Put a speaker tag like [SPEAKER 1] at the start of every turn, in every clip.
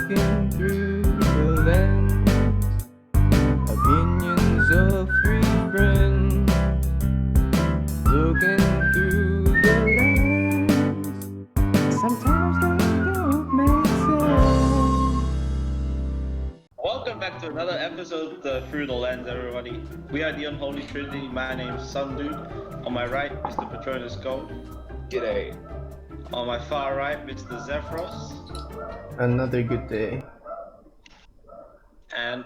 [SPEAKER 1] Looking through the lens, opinions of three friends. Looking through the lens, sometimes they don't make sense.
[SPEAKER 2] Welcome back to another episode of Through the Lens, everybody. We are the Unholy Trinity. My name's Sundude. On my right, Mr. Patronus Gold.
[SPEAKER 3] G'day.
[SPEAKER 2] On my far right, Mr. Zephyros.
[SPEAKER 1] Another good day.
[SPEAKER 2] And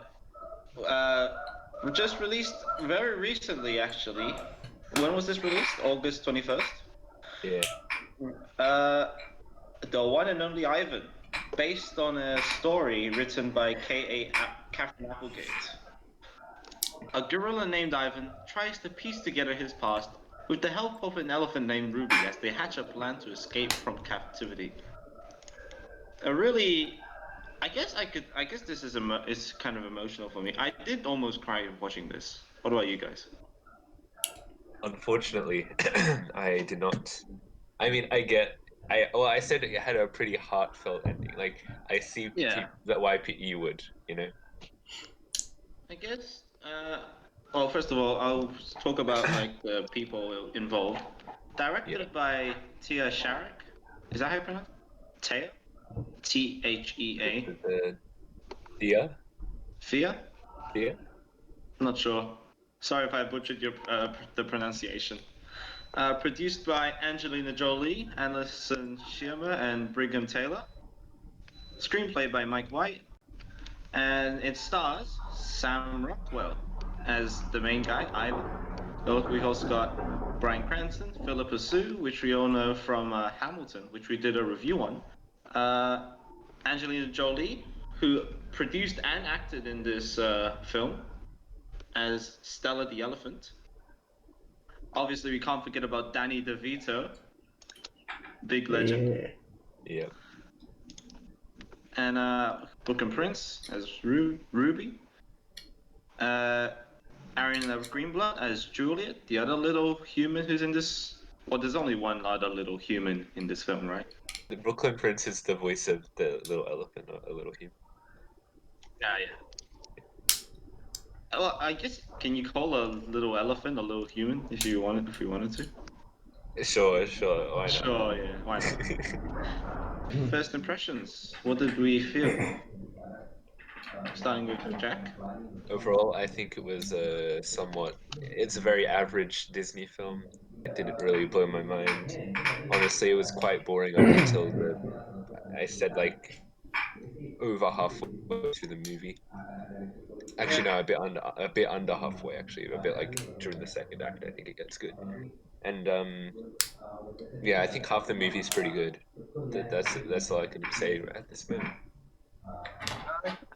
[SPEAKER 2] we just released very recently, actually. When was this released? August 21st?
[SPEAKER 3] Yeah.
[SPEAKER 2] The one and only Ivan, based on a story written by Catherine Applegate. A gorilla named Ivan tries to piece together his past with the help of an elephant named Ruby as they hatch a plan to escape from captivity. I guess this is it's kind of emotional for me. I did almost cry watching this. What about you guys?
[SPEAKER 3] Unfortunately, I did not. I mean, I said it had a pretty heartfelt ending. Like, I see
[SPEAKER 2] Yeah.
[SPEAKER 3] that why you would,
[SPEAKER 2] I guess. Well, first of all, I'll talk about like the people involved. Directed by Tia Sharrock. Is that how you pronounce it? Tia? Thea?
[SPEAKER 3] The Thea?
[SPEAKER 2] Thea?
[SPEAKER 3] Thea?
[SPEAKER 2] Not sure. Sorry if I butchered the pronunciation. Produced by Angelina Jolie, Alison Schirmer, and Brigham Taylor. Screenplay by Mike White. And it stars Sam Rockwell as the main guy, Ivan. We've also got Bryan Cranston, Philippa Sue, which we all know from Hamilton, which we did a review on. Angelina Jolie, who produced and acted in this film as Stella the Elephant. Obviously, we can't forget about Danny DeVito, big legend.
[SPEAKER 3] Yeah.
[SPEAKER 2] And Brooklyn Prince as Ruby. Ariana Greenblatt as Juliet, the other little human who's in this. Well, there's only one other little human in this film, right?
[SPEAKER 3] The Brooklyn Prince is the voice of the little elephant, not a little human.
[SPEAKER 2] Yeah. Well, I guess can you call a little elephant a little human if you wanted to?
[SPEAKER 3] Sure. Why not?
[SPEAKER 2] Sure, yeah. Why not? First impressions. What did we feel? Starting with Jack.
[SPEAKER 3] Overall, I think it was it's a very average Disney film. It didn't really blow my mind. Honestly, it was quite boring up until I said like over halfway through the movie. Actually, no, a bit under halfway. Actually, a bit like during the second act, I think it gets good. And yeah, I think half the movie is pretty good. That's all I can say at this moment.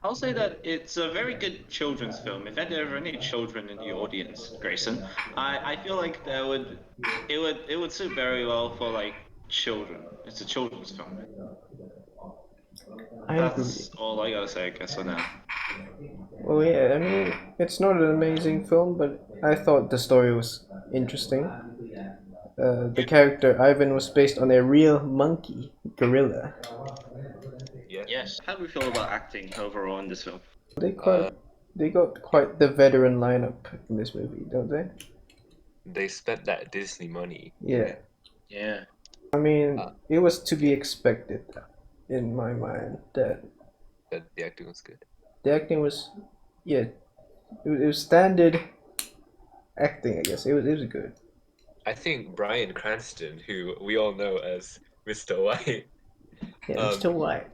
[SPEAKER 2] I'll say that it's a very good children's film. If there are any children in the audience, Grayson, I feel like it would suit very well for like children. It's a children's film. That's all I gotta say, I guess, for now.
[SPEAKER 1] Well, yeah, I mean, it's not an amazing film, but I thought the story was interesting. The character Ivan was based on a real monkey gorilla.
[SPEAKER 3] Yeah.
[SPEAKER 2] Yes. How do we feel about acting overall in this film?
[SPEAKER 1] They got quite the veteran lineup in this movie, don't they?
[SPEAKER 3] They spent that Disney money.
[SPEAKER 1] Yeah.
[SPEAKER 2] Yeah.
[SPEAKER 1] I mean, it was to be expected, in my mind, that
[SPEAKER 3] the acting was good.
[SPEAKER 1] the acting was, yeah, it was standard acting, I guess. It was good.
[SPEAKER 3] I think Bryan Cranston, who we all know as Mr. White,
[SPEAKER 1] Yeah, Mr. White.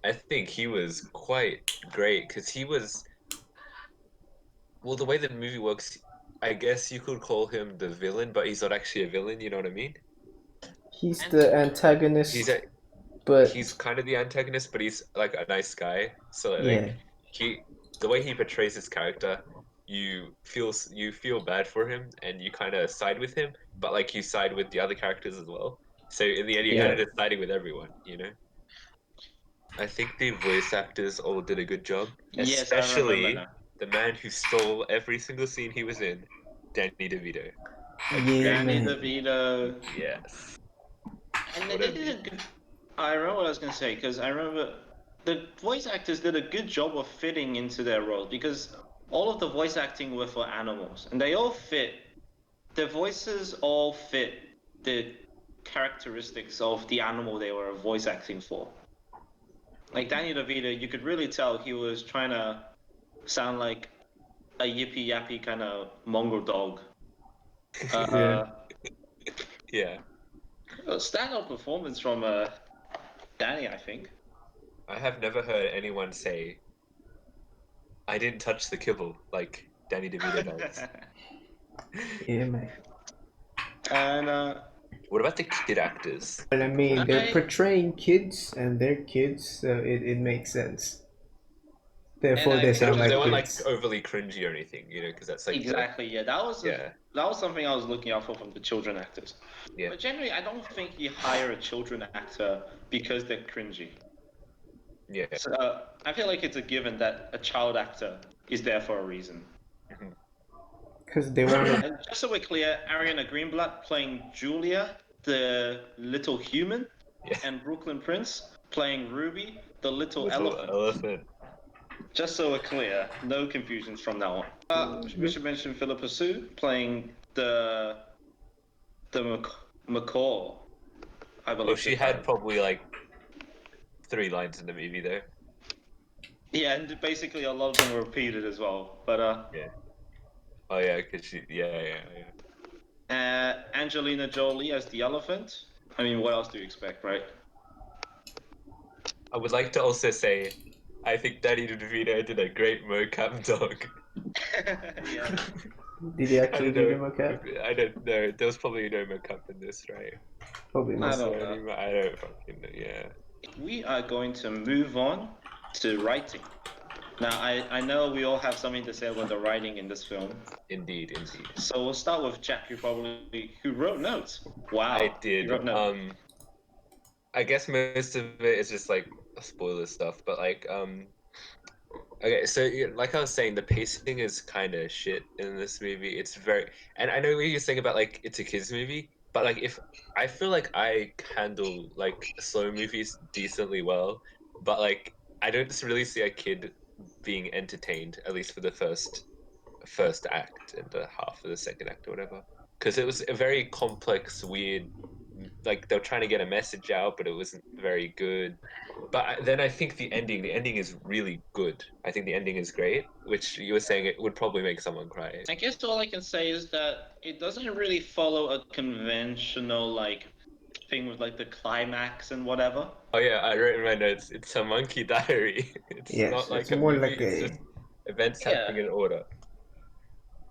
[SPEAKER 3] I think he was quite great because he was. Well, the way the movie works, I guess you could call him the villain, but he's not actually a villain. You know what I mean?
[SPEAKER 1] He's the antagonist.
[SPEAKER 3] He's kind of the antagonist, but he's like a nice guy. So
[SPEAKER 1] yeah.
[SPEAKER 3] The way he portrays his character, you feel bad for him and you kind of side with him, but like you side with the other characters as well. So in the end, you kind of just siding with everyone, you know. I think the voice actors all did a good job, especially the man who stole every single scene he was in, Danny DeVito.
[SPEAKER 2] Danny DeVito.
[SPEAKER 3] Yes.
[SPEAKER 2] And they did a good. I remember what I was gonna say because I remember the voice actors did a good job of fitting into their role because all of the voice acting were for animals, and they all fit. Their voices all fit the characteristics of the animal they were voice acting for. Like Danny DeVito, you could really tell he was trying to sound like a yippy yappy kind of mongrel dog.
[SPEAKER 1] Yeah.
[SPEAKER 3] Yeah.
[SPEAKER 2] Standout performance from Danny, I think.
[SPEAKER 3] I have never heard anyone say, I didn't touch the kibble like Danny DeVito does.
[SPEAKER 1] Yeah, man.
[SPEAKER 2] And
[SPEAKER 3] What about the kid actors?
[SPEAKER 1] But I mean, they're
[SPEAKER 2] I
[SPEAKER 1] portraying kids, and they're kids, so it makes sense.
[SPEAKER 2] and
[SPEAKER 1] Therefore,
[SPEAKER 2] I
[SPEAKER 1] they
[SPEAKER 2] think
[SPEAKER 1] sound
[SPEAKER 3] They
[SPEAKER 1] like
[SPEAKER 3] weren't like
[SPEAKER 1] kids.
[SPEAKER 3] overly cringy or anything, because that's like
[SPEAKER 2] exactly, yeah.
[SPEAKER 3] yeah,
[SPEAKER 2] That was something I was looking out for from the children actors.
[SPEAKER 3] yeah.
[SPEAKER 2] But generally, I don't think you hire a children actor because they're cringy.
[SPEAKER 3] Yeah.
[SPEAKER 2] So I feel like it's a given that a child actor is there for a reason.
[SPEAKER 3] Mhm.
[SPEAKER 1] Because they want to.
[SPEAKER 2] And just so we're clear, Ariana Greenblatt playing Julia, the little human,
[SPEAKER 3] Yeah.
[SPEAKER 2] and Brooklyn Prince playing Ruby, the little
[SPEAKER 3] Little
[SPEAKER 2] elephant.
[SPEAKER 3] elephant.
[SPEAKER 2] Just so we're clear, no confusions from now on. We should mention Philippa Sue playing the macaw, I
[SPEAKER 3] Oh,
[SPEAKER 2] believe.
[SPEAKER 3] she had probably like 3 lines in the movie though.
[SPEAKER 2] Yeah, and basically a lot of them were repeated as well. But
[SPEAKER 3] Yeah. Oh yeah, cause yeah.
[SPEAKER 2] Angelina Jolie as the elephant. I mean, what else do you expect, right?
[SPEAKER 3] I would like to also say, I think Danny DeVito did a great mocap dog.
[SPEAKER 2] Yeah.
[SPEAKER 1] Did he
[SPEAKER 3] I
[SPEAKER 1] actually
[SPEAKER 3] don't
[SPEAKER 1] do the
[SPEAKER 3] know.
[SPEAKER 1] mocap?
[SPEAKER 3] I don't know. There was probably no mocap in this, right?
[SPEAKER 1] Probably
[SPEAKER 2] I
[SPEAKER 1] not.
[SPEAKER 3] Was
[SPEAKER 2] don't
[SPEAKER 3] there
[SPEAKER 2] know.
[SPEAKER 3] any? I don't fucking know. Yeah.
[SPEAKER 2] We are going to move on to writing. Now, I know we all have something to say about the writing in this film.
[SPEAKER 3] Indeed, indeed.
[SPEAKER 2] So we'll start with Jack, who wrote notes. Wow,
[SPEAKER 3] I
[SPEAKER 2] he
[SPEAKER 3] did.
[SPEAKER 2] wrote notes.
[SPEAKER 3] I guess most of it is just like spoiler stuff, but like okay, so like I was saying, the pacing is kind of shit in this movie. It's very, and I know what you're saying about like it's a kids movie, but like if I feel like I handle like slow movies decently well, but like I don't just really see a kid being entertained, at least for the first act and the half of the second act or whatever, because it was a very complex, weird, like they're trying to get a message out, but it wasn't very good. But then I think the ending is really good. I think the ending is great, which you were saying it would probably make someone cry.
[SPEAKER 2] I guess all I can say is that it doesn't really follow a conventional like thing with like the climax and whatever.
[SPEAKER 3] Oh yeah, I wrote in my notes. It's a monkey diary. It's
[SPEAKER 1] Yes,
[SPEAKER 3] not
[SPEAKER 1] it's
[SPEAKER 3] like a
[SPEAKER 1] more
[SPEAKER 3] movie.
[SPEAKER 1] like
[SPEAKER 3] It's
[SPEAKER 1] a
[SPEAKER 3] just events
[SPEAKER 2] Yeah.
[SPEAKER 3] happening in order.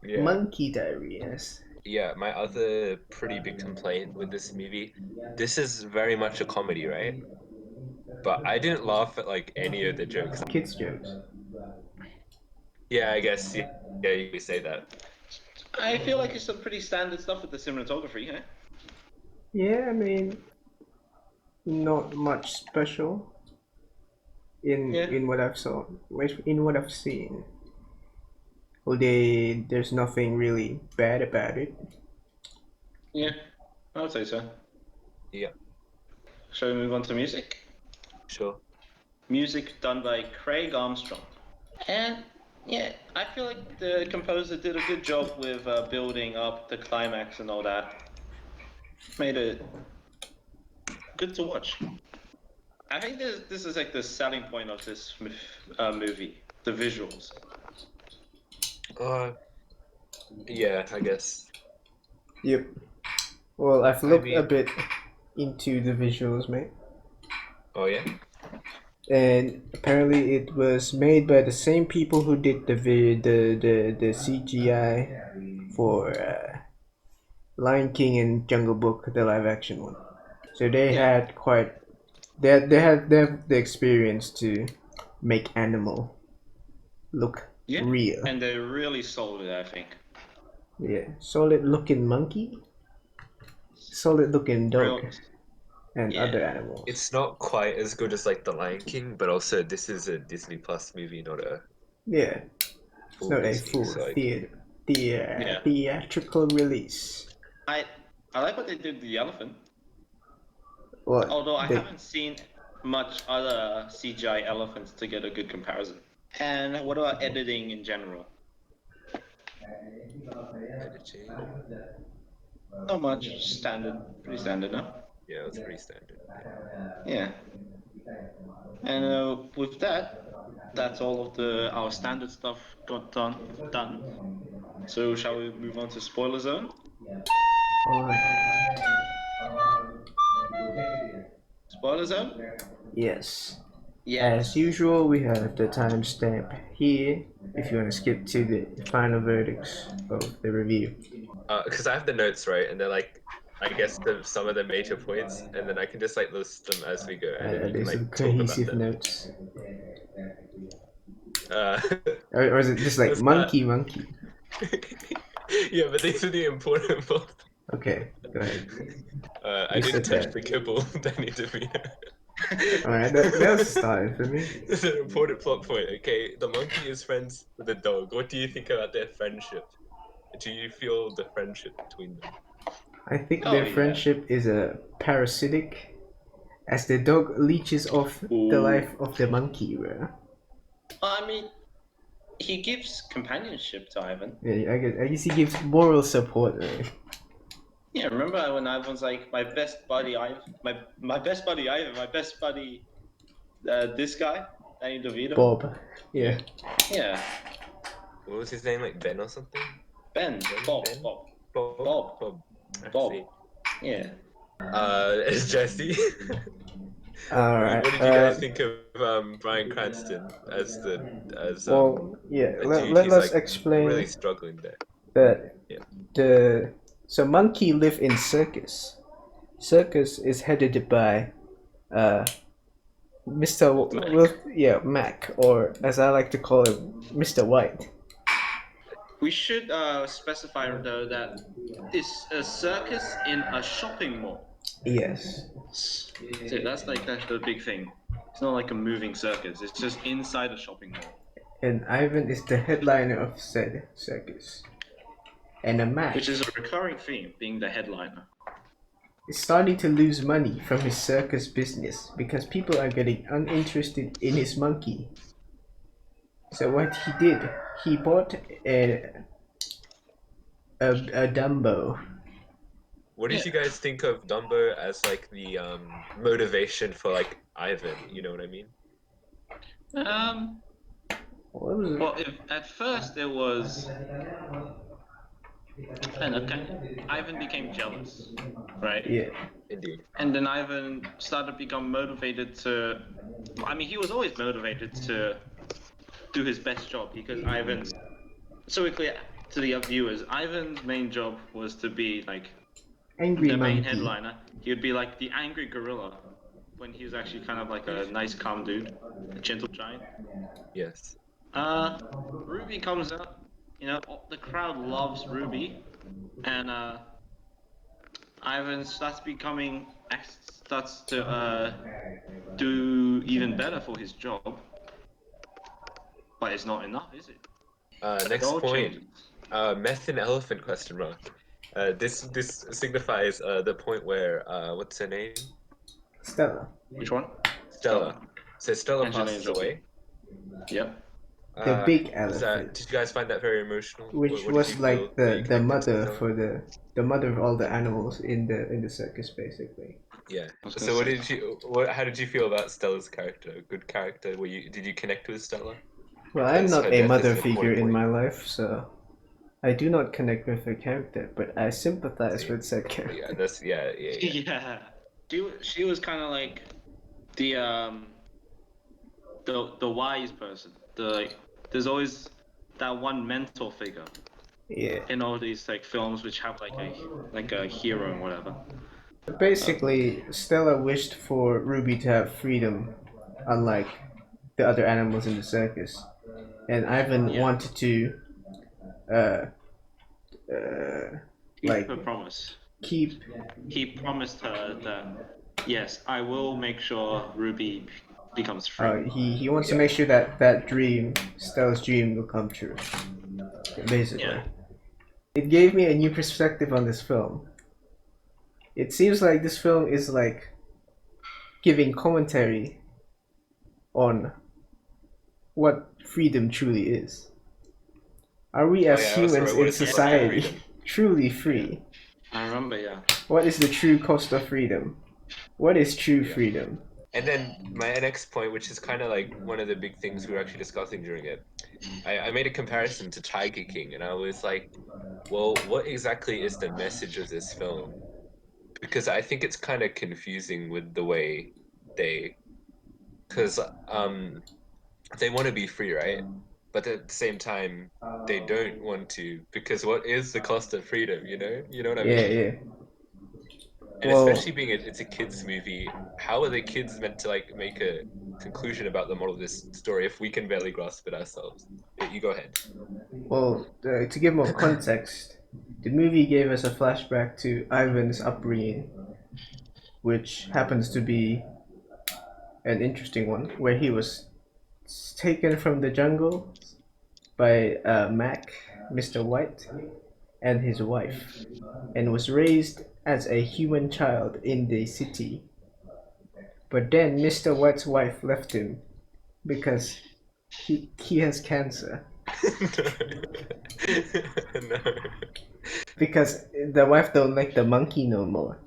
[SPEAKER 3] Yeah.
[SPEAKER 1] monkey diary. Yes.
[SPEAKER 3] Yeah, my other pretty big complaint with this movie, this is very much a comedy, right? But I didn't laugh at like any of the jokes.
[SPEAKER 1] Kids jokes.
[SPEAKER 3] Yeah, I guess yeah, you could say that.
[SPEAKER 2] I feel like it's some pretty standard stuff with the cinematography, huh?
[SPEAKER 1] Yeah, I mean, not much special
[SPEAKER 2] Yeah.
[SPEAKER 1] in what I've saw, in what I've seen. Well, there's nothing really bad about it.
[SPEAKER 2] Yeah, I would say so.
[SPEAKER 3] Yeah,
[SPEAKER 2] Shall we move on to music?
[SPEAKER 3] sure.
[SPEAKER 2] Music done by Craig Armstrong. And yeah, I feel like the composer did a good job with building up the climax and all that. Made it good to watch. I think this is like the selling point of this movie, the visuals.
[SPEAKER 3] Uh, yeah, I guess.
[SPEAKER 1] Yep. Well, I've
[SPEAKER 3] I
[SPEAKER 1] looked a
[SPEAKER 3] mean,
[SPEAKER 1] bit into the visuals, mate.
[SPEAKER 3] oh yeah.
[SPEAKER 1] And apparently it was made by the same people who did the CGI for Lion King and Jungle Book, the live action one. So they
[SPEAKER 2] Yeah.
[SPEAKER 1] had quite they have the experience to make animal look
[SPEAKER 2] Yeah.
[SPEAKER 1] real.
[SPEAKER 2] And they really sold it, I think.
[SPEAKER 1] Yeah, solid looking monkey, solid looking dog,
[SPEAKER 2] Real.
[SPEAKER 1] and
[SPEAKER 2] Yeah.
[SPEAKER 1] other animals.
[SPEAKER 3] It's not quite as good as like The Lion King, but also this is a Disney Plus movie, not a
[SPEAKER 1] Yeah, it's
[SPEAKER 3] full
[SPEAKER 1] not a
[SPEAKER 3] Disney.
[SPEAKER 1] full
[SPEAKER 3] So like,
[SPEAKER 1] theatrical release.
[SPEAKER 2] I like what they did with the elephant.
[SPEAKER 1] What?
[SPEAKER 2] Although I
[SPEAKER 1] They-
[SPEAKER 2] haven't seen much other CGI elephants to get a good comparison. And what about editing in general?
[SPEAKER 3] Editing.
[SPEAKER 2] Not much. Standard. Pretty standard, no?
[SPEAKER 3] Yeah, it was pretty standard.
[SPEAKER 2] Yeah. And with that, that's all of our standard stuff got done. So shall we move on to spoiler zone?
[SPEAKER 1] Alright.
[SPEAKER 2] Spoiler zone?
[SPEAKER 1] Yes.
[SPEAKER 2] Yes.
[SPEAKER 1] As usual, we have the timestamp here if you want to skip to the final verdicts of the review.
[SPEAKER 3] Because I have the notes, right, and they're like, I guess some of the major points, and then I can just like list them as we go, and then you can
[SPEAKER 1] These are
[SPEAKER 3] like talk about
[SPEAKER 1] cohesive
[SPEAKER 3] them.
[SPEAKER 1] notes.
[SPEAKER 3] Uh,
[SPEAKER 1] Or is it just like
[SPEAKER 3] Let's
[SPEAKER 1] monkey?
[SPEAKER 3] Yeah, but these are the important ones.
[SPEAKER 1] Okay, go ahead.
[SPEAKER 3] I
[SPEAKER 1] You
[SPEAKER 3] didn't
[SPEAKER 1] said
[SPEAKER 3] touch
[SPEAKER 1] that.
[SPEAKER 3] the kibble, Danny DeVito.
[SPEAKER 1] Alright, that's starting for me.
[SPEAKER 3] This is an important plot point, okay? The monkey is friends with the dog. What do you think about their friendship? Do you feel the friendship between them?
[SPEAKER 1] I think
[SPEAKER 2] Oh,
[SPEAKER 1] their
[SPEAKER 2] yeah.
[SPEAKER 1] friendship is parasitic, as the dog leeches off the
[SPEAKER 2] Ooh.
[SPEAKER 1] life of the monkey, bro.
[SPEAKER 2] I mean, he gives companionship to Ivan.
[SPEAKER 1] Yeah, I guess he gives moral support, right?
[SPEAKER 2] Yeah, remember when Ivan's like, my best buddy Ivan, my best buddy Ivan, my best buddy, this guy, Danny DeVito.
[SPEAKER 1] Bob. Yeah.
[SPEAKER 2] Yeah.
[SPEAKER 3] What was his name? Like Ben or something?
[SPEAKER 2] Ben. Bob.
[SPEAKER 3] Ben?
[SPEAKER 2] Bob.
[SPEAKER 3] Bob.
[SPEAKER 2] Bob.
[SPEAKER 3] I
[SPEAKER 2] Bob.
[SPEAKER 3] see.
[SPEAKER 2] Yeah.
[SPEAKER 3] It's Jesse.
[SPEAKER 1] Alright.
[SPEAKER 3] What did you guys think of Bryan Cranston as
[SPEAKER 1] well, yeah.
[SPEAKER 3] a
[SPEAKER 1] Let
[SPEAKER 3] dude? He's
[SPEAKER 1] us
[SPEAKER 3] like
[SPEAKER 1] explain
[SPEAKER 3] really struggling there.
[SPEAKER 1] that
[SPEAKER 3] Yeah.
[SPEAKER 1] so monkey live in circus. Circus is headed by Mr. Mac, or as I like to call him, Mr. White.
[SPEAKER 2] We should specify though that it's a circus in a shopping mall.
[SPEAKER 1] Yes.
[SPEAKER 2] So that's the big thing. It's not like a moving circus. It's just inside a shopping mall.
[SPEAKER 1] And Ivan is the headliner of said circus. And a Mac
[SPEAKER 2] Which is a recurring theme, being the headliner.
[SPEAKER 1] is starting to lose money from his circus business because people are getting uninterested in his monkey. So what he did, he bought a Dumbo.
[SPEAKER 3] What did you guys think of Dumbo as like the motivation for like Ivan? You know what I mean?
[SPEAKER 1] What was it?
[SPEAKER 2] Well, at first it was, Ivan became jealous, right?
[SPEAKER 1] Yeah.
[SPEAKER 3] Indeed.
[SPEAKER 2] And then Ivan started to become motivated to. I mean, he was always motivated to do his best job because Ivan. So we clear to the viewers, Ivan's main job was to be like
[SPEAKER 1] Angry
[SPEAKER 2] the main
[SPEAKER 1] monkey.
[SPEAKER 2] headliner. He would be like the angry gorilla when he was actually kind of like a nice, calm dude, a gentle giant.
[SPEAKER 3] Yes.
[SPEAKER 2] Ruby comes up. You know, the crowd loves Ruby, and Ivan starts to do even better for his job, but it's not enough, is it?
[SPEAKER 3] Next
[SPEAKER 2] all
[SPEAKER 3] point.
[SPEAKER 2] changes.
[SPEAKER 3] Meth and elephant question mark. This signifies the point where what's her name?
[SPEAKER 1] Stella.
[SPEAKER 2] Which one?
[SPEAKER 3] Stella. So Stella
[SPEAKER 2] Angelina
[SPEAKER 3] passes
[SPEAKER 2] Jolie.
[SPEAKER 3] away.
[SPEAKER 2] Yep.
[SPEAKER 1] The big elephant.
[SPEAKER 3] Did you guys find that very emotional?
[SPEAKER 1] Which
[SPEAKER 3] What did
[SPEAKER 1] was
[SPEAKER 3] you
[SPEAKER 1] like
[SPEAKER 3] feel when you
[SPEAKER 1] the
[SPEAKER 3] connected to
[SPEAKER 1] mother
[SPEAKER 3] Stella?
[SPEAKER 1] for the mother of all the animals in the circus, basically.
[SPEAKER 3] Yeah.
[SPEAKER 2] was
[SPEAKER 3] So
[SPEAKER 2] gonna
[SPEAKER 3] what
[SPEAKER 2] say-
[SPEAKER 3] did you how did you feel about Stella's character? Good character? Did you connect with Stella?
[SPEAKER 1] Well, I'm
[SPEAKER 3] Because
[SPEAKER 1] not
[SPEAKER 3] her
[SPEAKER 1] a
[SPEAKER 3] death is
[SPEAKER 1] mother
[SPEAKER 3] an
[SPEAKER 1] figure
[SPEAKER 3] important
[SPEAKER 1] in
[SPEAKER 3] point.
[SPEAKER 1] my life, so I do not connect with her character, but I sympathize
[SPEAKER 3] See.
[SPEAKER 1] with said
[SPEAKER 3] Yeah,
[SPEAKER 1] character.
[SPEAKER 3] that's yeah.
[SPEAKER 2] Yeah. She was kind of like the wise person. There's always that one mentor figure
[SPEAKER 1] Yeah.
[SPEAKER 2] in all these like films which have like a hero and whatever.
[SPEAKER 1] Basically, Stella wished for Ruby to have freedom, unlike the other animals in the circus, and Ivan
[SPEAKER 2] Yeah.
[SPEAKER 1] wanted to,
[SPEAKER 2] Keep
[SPEAKER 1] like
[SPEAKER 2] her promise.
[SPEAKER 1] keep.
[SPEAKER 2] He promised her that yes, I will make sure Ruby becomes free.
[SPEAKER 1] He wants to make sure that dream, Stella's dream, will come true. Basically,
[SPEAKER 2] Yeah.
[SPEAKER 1] it gave me a new perspective on this film. It seems like this film is like giving commentary on what freedom truly is. Are we
[SPEAKER 3] Oh
[SPEAKER 1] as
[SPEAKER 3] yeah, also
[SPEAKER 1] humans
[SPEAKER 3] right. What
[SPEAKER 1] in
[SPEAKER 3] is the cost of
[SPEAKER 1] society
[SPEAKER 3] freedom?
[SPEAKER 1] truly free?
[SPEAKER 2] I remember, yeah.
[SPEAKER 1] What is the true cost of freedom? What is true
[SPEAKER 3] Yeah.
[SPEAKER 1] freedom?
[SPEAKER 3] And then my next point, which is kind of like one of the big things we were actually discussing during it, I made a comparison to Tiger King, and I was like, well, what exactly is the message of this film? Because I think it's kind of confusing with the way they, because they want to be free, right? But at the same time, they don't want to, because what is the cost of freedom? You know what I
[SPEAKER 1] Yeah,
[SPEAKER 3] mean?
[SPEAKER 1] yeah.
[SPEAKER 3] And
[SPEAKER 1] Well,
[SPEAKER 3] especially being it's a kids movie, how are the kids meant to like make a conclusion about the moral of this story if we can barely grasp it ourselves? You go ahead.
[SPEAKER 1] to give more context, the movie gave us a flashback to Ivan's upbringing, which happens to be an interesting one, where he was taken from the jungle by Mac, Mr. White, and his wife, and was raised as a human child in the city. But then Mr. White's wife left him because he has cancer.
[SPEAKER 3] No.
[SPEAKER 1] Because the wife don't like the monkey no more.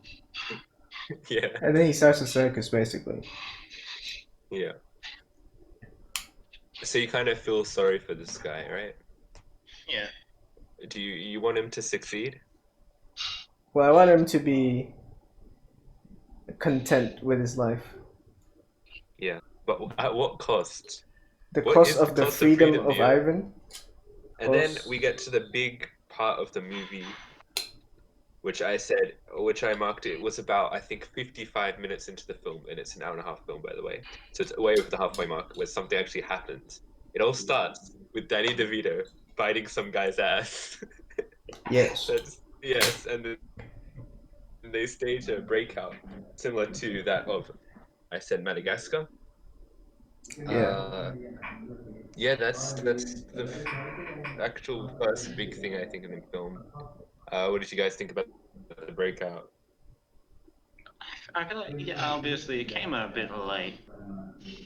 [SPEAKER 3] Yeah.
[SPEAKER 1] And then he starts a circus basically.
[SPEAKER 3] Yeah. So you kind of feel sorry for this guy, right?
[SPEAKER 2] Yeah.
[SPEAKER 3] Do you want him to succeed?
[SPEAKER 1] Well, I want him to be content with his life.
[SPEAKER 3] Yeah. But at what cost?
[SPEAKER 1] The
[SPEAKER 3] What
[SPEAKER 1] cost
[SPEAKER 3] is the
[SPEAKER 1] of the
[SPEAKER 3] cost of
[SPEAKER 1] freedom
[SPEAKER 3] freedom,
[SPEAKER 1] of
[SPEAKER 3] Dio?
[SPEAKER 1] Ivan
[SPEAKER 3] And then
[SPEAKER 1] was
[SPEAKER 3] we get to the big part of the movie, which I said, which I marked it was about, I think, 55 minutes into the film, and it's an hour and a half film, by the way. So it's way over the halfway mark where something actually happens. It all starts with Danny DeVito biting some guy's ass.
[SPEAKER 1] yes,
[SPEAKER 3] That's yes, and then they stage a breakout similar to that of I said Madagascar.
[SPEAKER 1] yeah.
[SPEAKER 3] Uh, yeah, that's the actual first big thing I think in the film. What did you guys think about the breakout?
[SPEAKER 2] I feel like, yeah, obviously it came a bit late,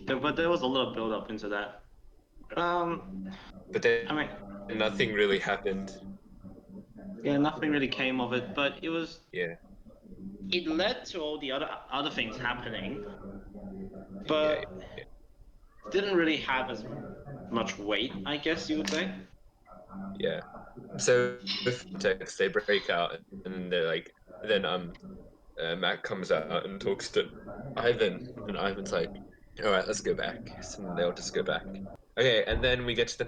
[SPEAKER 2] but there was a little build up into that. Um,
[SPEAKER 3] But then
[SPEAKER 2] I mean,
[SPEAKER 3] nothing really happened.
[SPEAKER 2] yeah, nothing really came of it, but
[SPEAKER 3] Yeah,
[SPEAKER 2] it led to all the other things happening,
[SPEAKER 3] yeah,
[SPEAKER 2] but didn't really have as much weight, I guess you would say.
[SPEAKER 3] yeah. So with context, they break out, and then they're like, then Matt comes out and talks to Ivan, and Ivan's like, "All right, let's go back." So then they'll just go back. Okay, and then we get to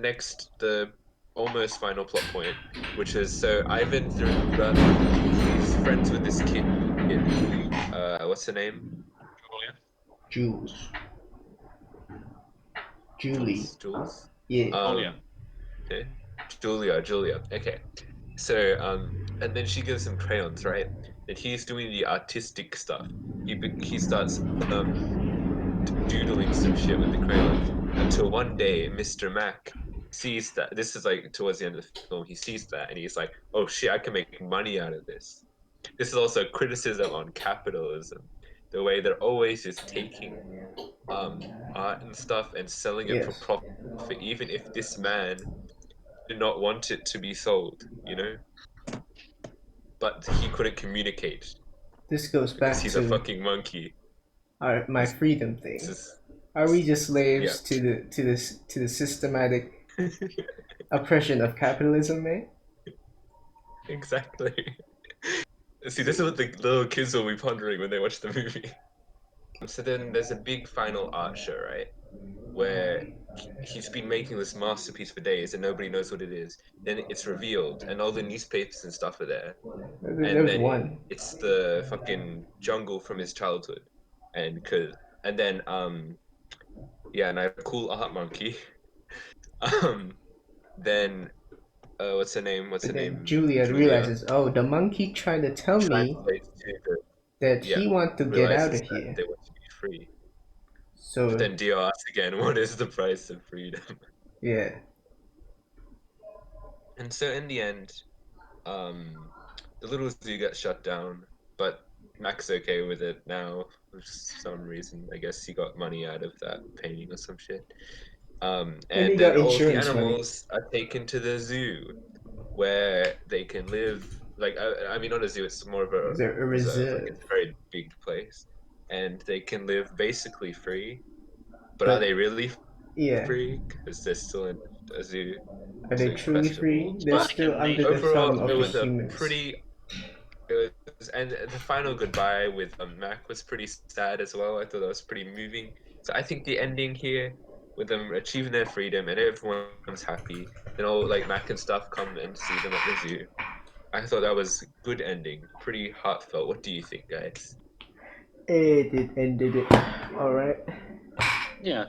[SPEAKER 3] the almost final plot point, which is so Ivan throughout the movie, he's friends with this kid. What's her name?
[SPEAKER 2] Julia.
[SPEAKER 1] Jules, Julie,
[SPEAKER 3] Jules?
[SPEAKER 1] yeah,
[SPEAKER 2] Julia.
[SPEAKER 3] Um, okay. Julia. Okay. So, and then she gives him crayons, right? And he's doing the artistic stuff. He starts doodling some shit with the crayons until one day Mr. Mac sees that this is like towards the end of the film. He sees that and he's like, "Oh shit, I can make money out of this." This is also criticism on capitalism, the way they're always just taking art and stuff and selling it for
[SPEAKER 1] yes.
[SPEAKER 3] profit, even if this man did not want it to be sold, but he couldn't communicate
[SPEAKER 1] This goes
[SPEAKER 3] because
[SPEAKER 1] back
[SPEAKER 3] he's a
[SPEAKER 1] to
[SPEAKER 3] fucking monkey.
[SPEAKER 1] my
[SPEAKER 3] This
[SPEAKER 1] freedom
[SPEAKER 3] this
[SPEAKER 1] thing.
[SPEAKER 3] is
[SPEAKER 1] Are we just
[SPEAKER 3] yeah,
[SPEAKER 1] slaves to the systematic oppression of capitalism, mate?
[SPEAKER 3] exactly. See, this is what the little kids will be pondering when they watch the movie. So then there's a big final art show, right? Where he's been making this masterpiece for days and nobody knows what it is. Then it's revealed, and all the newspapers and stuff are there. And
[SPEAKER 1] There's
[SPEAKER 3] then
[SPEAKER 1] one.
[SPEAKER 3] it's the fucking jungle from his childhood, and then yeah, and I have a cool art monkey. Um, then what's her name? What's
[SPEAKER 1] But
[SPEAKER 3] her
[SPEAKER 1] then
[SPEAKER 3] name?
[SPEAKER 1] Julia
[SPEAKER 3] Julia
[SPEAKER 1] realizes, oh, the monkey tried to tell me
[SPEAKER 3] translates to the
[SPEAKER 1] that
[SPEAKER 3] yeah
[SPEAKER 1] he want to get out
[SPEAKER 3] realizes
[SPEAKER 1] of
[SPEAKER 3] that
[SPEAKER 1] here.
[SPEAKER 3] they want to be free. But
[SPEAKER 1] So
[SPEAKER 3] then Dio asks again, what is the price of freedom?
[SPEAKER 1] yeah,
[SPEAKER 3] And so in the end, um, the little zoo gets shut down, but Mac's okay with it now for some reason. I guess he got money out of that painting or some shit.
[SPEAKER 1] And he
[SPEAKER 3] And
[SPEAKER 1] got
[SPEAKER 3] then all of the
[SPEAKER 1] insurance money.
[SPEAKER 3] animals are taken to the zoo, where they can live. Like I mean, not a zoo. It's more of a
[SPEAKER 1] They're a
[SPEAKER 3] reserve. Like
[SPEAKER 1] reserve.
[SPEAKER 3] it's a very big place, and they can live basically free. But are
[SPEAKER 1] But
[SPEAKER 3] they really
[SPEAKER 1] yeah,
[SPEAKER 3] free? Because they're still in a zoo.
[SPEAKER 1] are
[SPEAKER 3] It's
[SPEAKER 1] they
[SPEAKER 3] like
[SPEAKER 1] truly free?
[SPEAKER 3] festivals.
[SPEAKER 1] They're
[SPEAKER 2] More
[SPEAKER 3] But
[SPEAKER 2] like a
[SPEAKER 1] still under the
[SPEAKER 2] nature
[SPEAKER 1] thumb
[SPEAKER 3] overall,
[SPEAKER 2] reserve.
[SPEAKER 3] it
[SPEAKER 1] of the
[SPEAKER 3] was a
[SPEAKER 1] humans.
[SPEAKER 3] pretty. It was, and the final goodbye with Mac was pretty sad as well. I thought that was pretty moving. So I think the ending here, with them achieving their freedom and everyone's happy, then all like Mac and stuff come and see them at the zoo. I thought that was good ending, pretty heartfelt. What do you think, guys?
[SPEAKER 1] It ended it. Alright.
[SPEAKER 2] Yeah.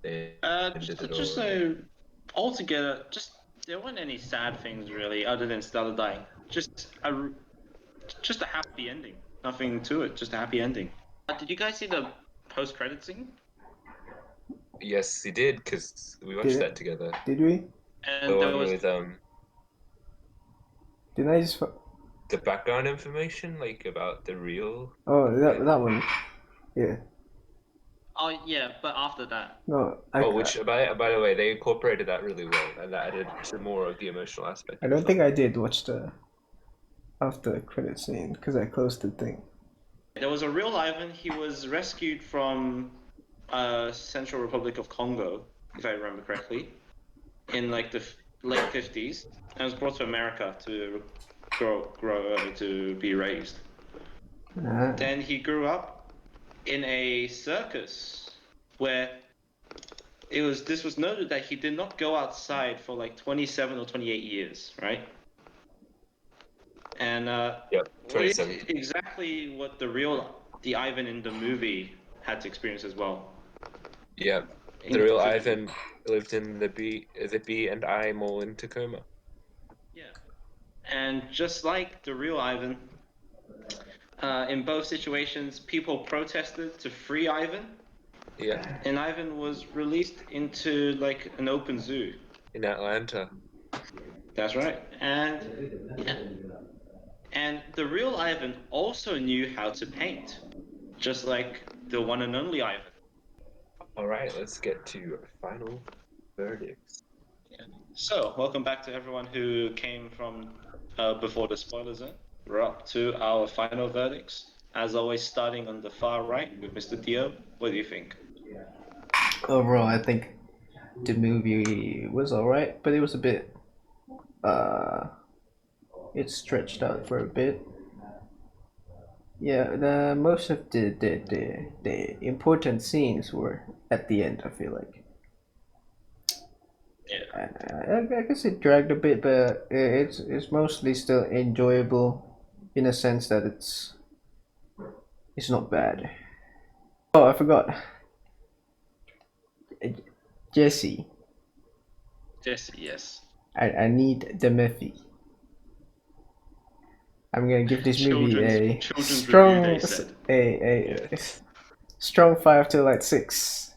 [SPEAKER 3] They ended it
[SPEAKER 2] Just
[SPEAKER 3] all right.
[SPEAKER 2] so altogether, just there weren't any sad things really, other than Stella dying. Just a happy ending. Nothing to it. Just a happy ending. Did you guys see the post-credit scene?
[SPEAKER 3] Yes, he did, because we
[SPEAKER 1] Did
[SPEAKER 3] watched that
[SPEAKER 1] it?
[SPEAKER 3] together.
[SPEAKER 1] Did we?
[SPEAKER 3] The
[SPEAKER 2] And there
[SPEAKER 3] one
[SPEAKER 2] was
[SPEAKER 3] with
[SPEAKER 1] Did I just?
[SPEAKER 3] the background information, like about the real.
[SPEAKER 1] Oh, that one. Yeah.
[SPEAKER 2] oh yeah, but after that,
[SPEAKER 1] No,
[SPEAKER 3] Oh, which by the way, they incorporated that really well, and that added to more of the emotional aspect
[SPEAKER 1] I
[SPEAKER 3] of the
[SPEAKER 1] don't think
[SPEAKER 3] film.
[SPEAKER 1] I did watch the after credit scene because I closed the thing.
[SPEAKER 2] there was a real Ivan. He was rescued from Central Republic of Congo, if I remember correctly, in like the late 50s, and was brought to America to to be raised.
[SPEAKER 1] Ah.
[SPEAKER 2] Then he grew up in a circus where this was noted that he did not go outside for like 27 or 28 years, right? And
[SPEAKER 3] Yep, 27.
[SPEAKER 2] exactly what the Ivan in the movie had to experience as well
[SPEAKER 3] Yep,
[SPEAKER 2] in
[SPEAKER 3] the real
[SPEAKER 2] captivity.
[SPEAKER 3] Ivan lived in the B and I mall in Tacoma.
[SPEAKER 2] Yeah. And just like the real Ivan, in both situations, people protested to free Ivan,
[SPEAKER 3] Yeah,
[SPEAKER 2] and Ivan was released into like an open zoo.
[SPEAKER 3] in Atlanta.
[SPEAKER 2] That's right. And yeah. And the real Ivan also knew how to paint, just like the one and only Ivan.
[SPEAKER 3] All right, let's get to final verdicts.
[SPEAKER 2] So, welcome back to everyone who came from before the spoiler zone. We're up to our final verdicts. As always, starting on the far right with Mr. Dio. What do you think?
[SPEAKER 1] Overall, I think the movie was alright, but it was a bit. Uh, it stretched out for a bit. Yeah, the most of the important scenes were at the end. I feel like.
[SPEAKER 2] Yeah.
[SPEAKER 1] I guess it dragged a bit, but it's mostly still enjoyable, in a sense that it's not bad. Oh, I forgot. Jesse,
[SPEAKER 2] Jesse, yes.
[SPEAKER 1] I need the Mephi. I'm gonna give this movie a
[SPEAKER 2] Children's review, they
[SPEAKER 1] strong
[SPEAKER 2] said.
[SPEAKER 1] a strong 5 to like 6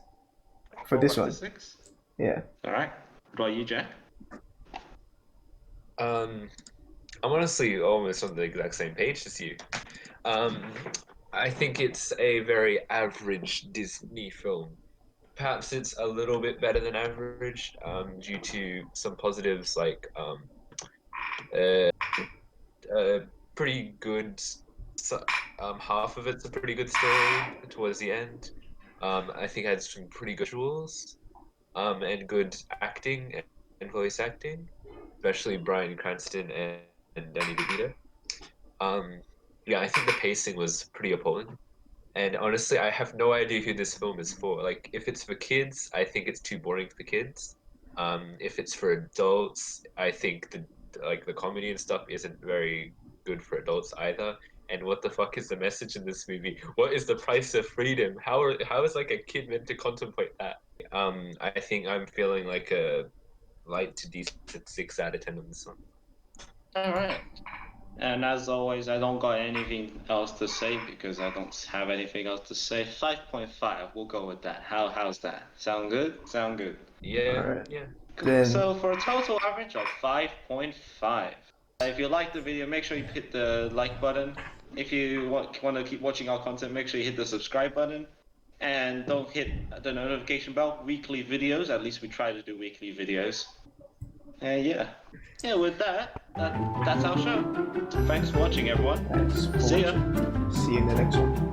[SPEAKER 1] for
[SPEAKER 2] 4
[SPEAKER 1] this
[SPEAKER 2] up to
[SPEAKER 1] one.
[SPEAKER 2] 6?
[SPEAKER 1] Yeah.
[SPEAKER 2] Alright. What about you, Jack?
[SPEAKER 3] I'm honestly almost on the exact same page as you. Um, I think it's a very average Disney film. Perhaps it's a little bit better than average, due to some positives like uh, pretty good. So, half of it's a pretty good story towards the end. I think it had some pretty good visuals, and good acting and voice acting, especially Bryan Cranston and Danny DeVito. Um, yeah, I think the pacing was pretty appalling. And honestly, I have no idea who this film is for. Like, if it's for kids, I think it's too boring for kids. If it's for adults, I think the comedy and stuff isn't very good for adults either. And what the fuck is the message in this movie? What is the price of freedom? How is like a kid meant to contemplate that? I think I'm feeling like a light to decent 6 out of 10 on this one.
[SPEAKER 2] Alright. And as always, I don't got anything else to say because I don't have anything else to say. 5.5, we'll go with that. How's that? Sound good? Sound good.
[SPEAKER 3] Yeah,
[SPEAKER 1] Alright.
[SPEAKER 3] yeah.
[SPEAKER 2] Cool.
[SPEAKER 1] Then
[SPEAKER 2] So for a total average of 5.5. If you like the video, make sure you hit the like button. If you want to keep watching our content, make sure you hit the subscribe button. And don't hit the notification bell. Weekly videos, at least we try to do weekly videos. And yeah, with that's our show. Thanks for watching, everyone.
[SPEAKER 1] Thanks for
[SPEAKER 2] See ya.
[SPEAKER 1] watching. See you in the next one.